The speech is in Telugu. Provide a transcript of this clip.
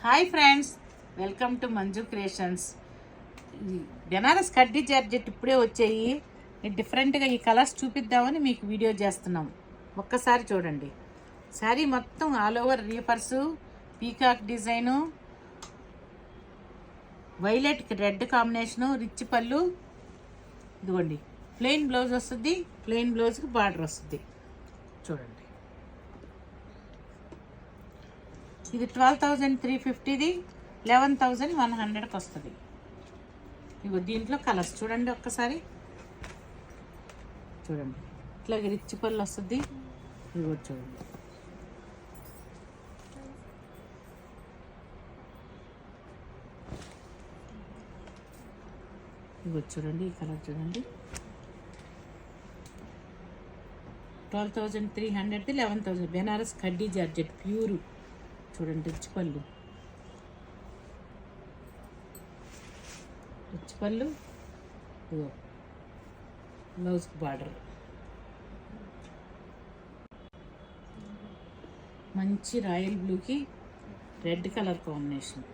Hi friends, welcome to Manju creations. Banaras కడ్డీ జార్జెట్ ఇప్పుడే వచ్చాయి. డిఫరెంట్గా ఈ కలర్స్ చూపిద్దామని మీకు వీడియో చేస్తున్నాం. ఒక్కసారి చూడండి. శారీ మొత్తం ఆల్ ఓవర్ రీపర్సు, పీకాక్ డిజైను, వైలెట్కి రెడ్ కాంబినేషను, రిచ్ పళ్ళు. ఇదిగోండి, ప్లెయిన్ బ్లౌజ్ వస్తుంది. ప్లెయిన్ బ్లౌజ్కి బార్డర్ వస్తుంది. చూడండి, ఇది 12,350ది 11,100కి వస్తుంది. ఇగో దీంట్లో కలర్స్ చూడండి. ఒక్కసారి చూడండి, ఇట్లాగే రిచ్ పళ్ళు వస్తుంది. ఇగో చూడండి, ఇగో చూడండి, ఈ కలర్ చూడండి. 12,300ది 11,000. బెనారస్ కడ్డీ జార్జెట్ ప్యూరు. చూడండి, రిచ్ పళ్ళు, రిచ్ పళ్ళు. ఇగో బ్లౌజ్కి బార్డర్, మంచి రాయల్ బ్లూకి రెడ్ కలర్ కాంబినేషన్.